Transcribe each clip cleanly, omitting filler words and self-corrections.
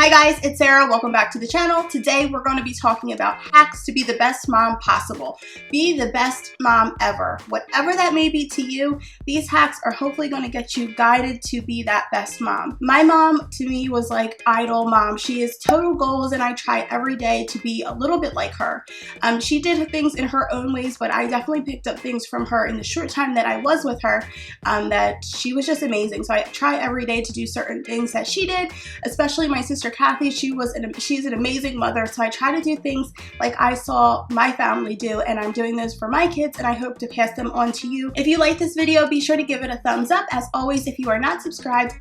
Hi guys, it's Sarah. Welcome back to the channel. Today we're going to be talking about hacks to be the best mom possible. Be the best mom ever. Whatever that may be to you, these hacks are hopefully going to get you guided to be that best mom. My mom to me was like idol mom. She is total goals and I try every day to be a little bit like her. She did things in her own ways, but I definitely picked up things from her in the short time that I was with her that she was just amazing. So I try every day to do certain things that she did, especially my sister Kathy. She's an amazing mother, so I try to do things like I saw my family do, and I'm doing those for my kids, and I hope to pass them on to you. If you like this video, be sure to give it a thumbs up. As always, if you are not subscribed,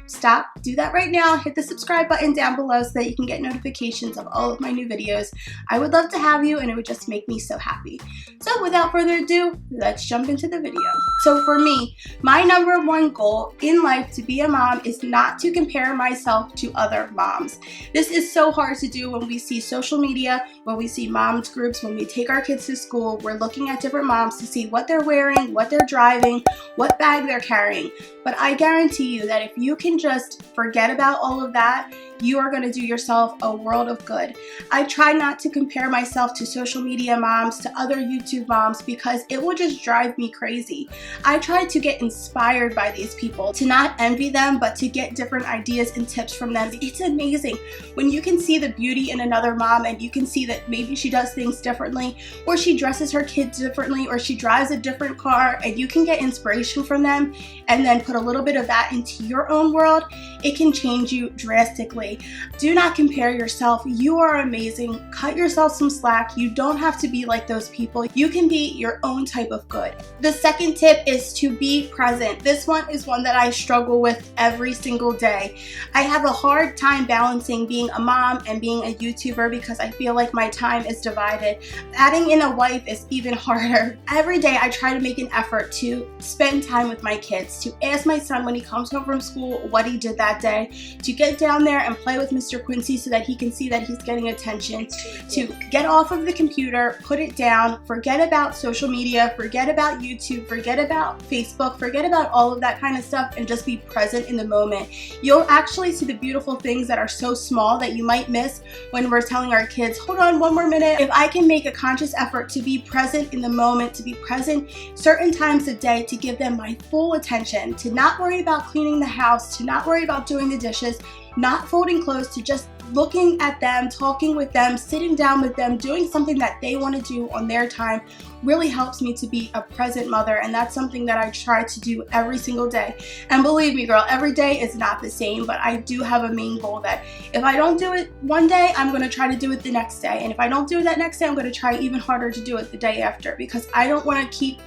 do that right now. Hit the subscribe button down below so that you can get notifications of all of my new videos. I would love to have you, and it would just make me so happy. So without further ado, let's jump into the video. So for me, my number one goal in life to be a mom is not to compare myself to other moms. This is so hard to do when we see social media, when we see moms groups, when we take our kids to school. We're looking at different moms to see what they're wearing, what they're driving, what bag they're carrying. But I guarantee you that if you can just forget about all of that, you are going to do yourself a world of good. I try not to compare myself to social media moms, to other YouTube moms, because it will just drive me crazy. I try to get inspired by these people, to not envy them, but to get different ideas and tips from them. It's amazing when you can see the beauty in another mom and you can see that maybe she does things differently, or she dresses her kids differently, or she drives a different car, and you can get inspiration from them and then put a little bit of that into your own world. It can change you drastically. Do not compare yourself. You are amazing. Cut yourself some slack. You don't have to be like those people. You can be your own type of good. The second tip is to be present. This one is one that I struggle with every single day. I have a hard time balancing being a mom and being a YouTuber because I feel like my time is divided. Adding in a wife is even harder. Every day I try to make an effort to spend time with my kids, to ask my son when he comes home from school what he did that day, to get down there and play with Mr. Quincy so that he can see that he's getting attention, to get off of the computer, put it down, forget about social media, forget about YouTube, forget about Facebook, forget about all of that kind of stuff, and just be present in the moment. You'll actually see the beautiful things that are so small that you might miss when we're telling our kids, hold on one more minute. If I can make a conscious effort to be present in the moment, to be present certain times a day, to give them my full attention, to not worry about cleaning the house, to not worry about doing the dishes, not folding clothes, to just looking at them, talking with them, sitting down with them, doing something that they want to do on their time, really helps me to be a present mother. And that's something that I try to do every single day. And believe me, girl, every day is not the same, but I do have a main goal that if I don't do it one day, I'm going to try to do it the next day. And if I don't do it that next day, I'm going to try even harder to do it the day after, because I don't want to keep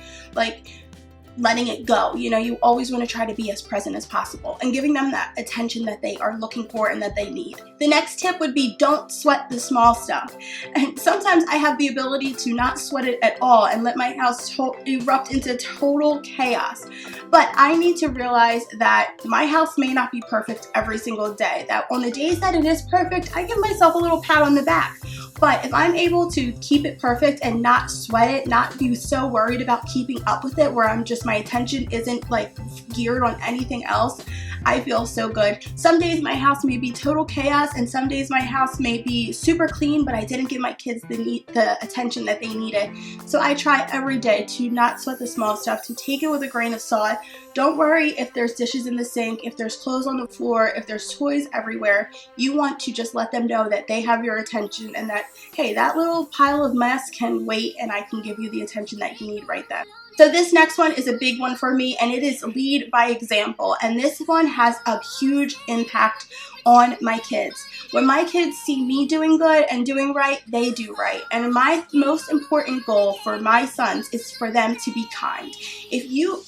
letting it go. You know, you always want to try to be as present as possible and giving them that attention that they are looking for and that they need. The next tip would be don't sweat the small stuff. And sometimes I have the ability to not sweat it at all and let my house erupt into total chaos. But I need to realize that my house may not be perfect every single day. That on the days that it is perfect, I give myself a little pat on the back. But if I'm able to keep it perfect and not sweat it, not be so worried about keeping up with it, where my attention isn't like geared on anything else, I feel so good. Some days my house may be total chaos, and some days my house may be super clean, but I didn't give my kids the attention that they needed. So I try every day to not sweat the small stuff, to take it with a grain of salt. Don't worry if there's dishes in the sink, if there's clothes on the floor, if there's toys everywhere. You want to just let them know that they have your attention and that, hey, that little pile of mess can wait and I can give you the attention that you need right then. So this next one is a big one for me, and it is lead by example. And this one has a huge impact on my kids. When my kids see me doing good and doing right, they do right. And my most important goal for my sons is for them to be kind. If you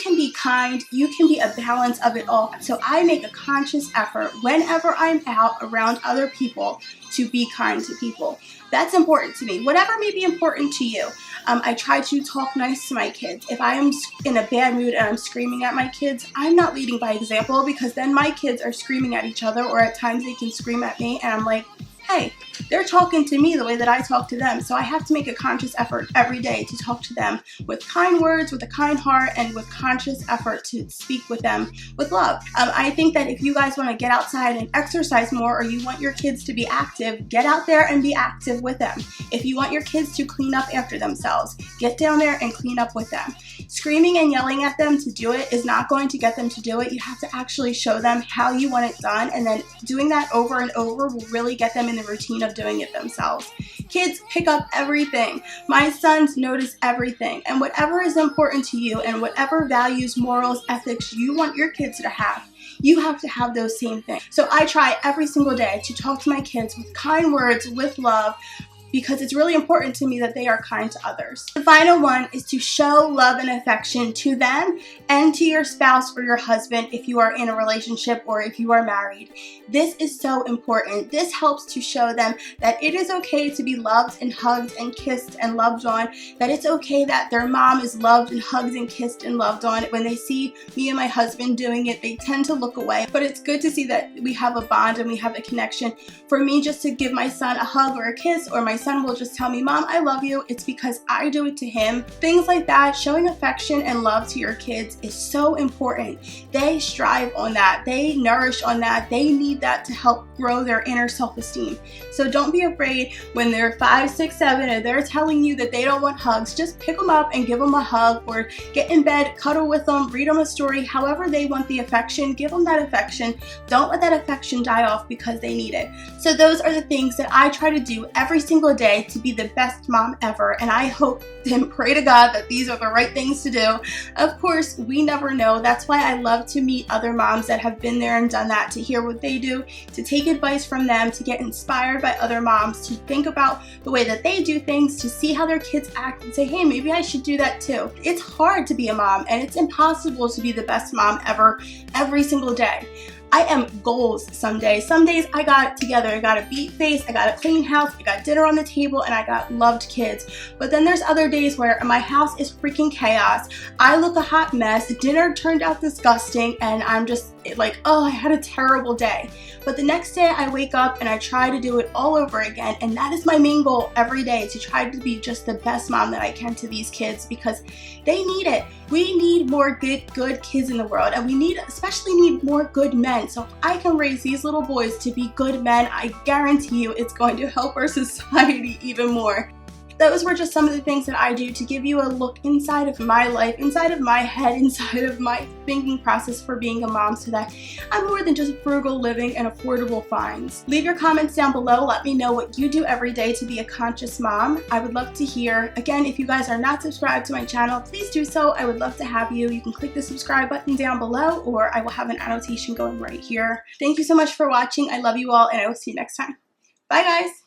can be kind, you can be a balance of it all. So I make a conscious effort whenever I'm out around other people to be kind to people. That's important to me. Whatever may be important to you. I try to talk nice to my kids. If I am in a bad mood and I'm screaming at my kids, I'm not leading by example, because then my kids are screaming at each other, or at times they can scream at me and I'm like, hey, they're talking to me the way that I talk to them, so I have to make a conscious effort every day to talk to them with kind words, with a kind heart, and with conscious effort to speak with them with love. I think that if you guys want to get outside and exercise more, or you want your kids to be active, get out there and be active with them. If you want your kids to clean up after themselves, get down there and clean up with them. Screaming and yelling at them to do it is not going to get them to do it. You have to actually show them how you want it done, and then doing that over and over will really get them in the routine of doing it themselves. Kids pick up everything. My sons notice everything, and whatever is important to you and whatever values, morals, ethics you want your kids to have, you have to have those same things. So I try every single day to talk to my kids with kind words, with love, because it's really important to me that they are kind to others. The final one is to show love and affection to them and to your spouse or your husband if you are in a relationship or if you are married. This is so important. This helps to show them that it is okay to be loved and hugged and kissed and loved on, that it's okay that their mom is loved and hugged and kissed and loved on. When they see me and my husband doing it, they tend to look away, but it's good to see that we have a bond and we have a connection. For me, just to give my son a hug or a kiss, or my son will just tell me, Mom, I love you, it's because I do it to him. Things like that, showing affection and love to your kids is so important. They strive on that. They nourish on that. They need that to help grow their inner self-esteem. So don't be afraid when they're 5, 6, 7 and they're telling you that they don't want hugs. Just pick them up and give them a hug, or get in bed, cuddle with them, read them a story. However they want the affection, give them that affection. Don't let that affection die off because they need it. So those are the things that I try to do every single day to be the best mom ever, and I hope and pray to God that these are the right things to do. Of course, we never know. That's why I love to meet other moms that have been there and done that, to hear what they do, to take advice from them, to get inspired by other moms, to think about the way that they do things, to see how their kids act and say, hey, maybe I should do that too. It's hard to be a mom, and it's impossible to be the best mom ever every single day. I am goals some days. Some days I got it together. I got a beat face, I got a clean house, I got dinner on the table, and I got loved kids. But then there's other days where my house is freaking chaos. I look a hot mess, dinner turned out disgusting, and I'm just like, oh, I had a terrible day. But the next day I wake up and I try to do it all over again, and that is my main goal every day, to try to be just the best mom that I can to these kids, because they need it. We need more good kids in the world, and we especially need more good men. So if I can raise these little boys to be good men, I guarantee you it's going to help our society even more. Those were just some of the things that I do to give you a look inside of my life, inside of my head, inside of my thinking process for being a mom, so that I'm more than just frugal living and affordable finds. Leave your comments down below. Let me know what you do every day to be a conscious mom. I would love to hear. Again, if you guys are not subscribed to my channel, please do so. I would love to have you. You can click the subscribe button down below, or I will have an annotation going right here. Thank you so much for watching. I love you all, and I will see you next time. Bye, guys.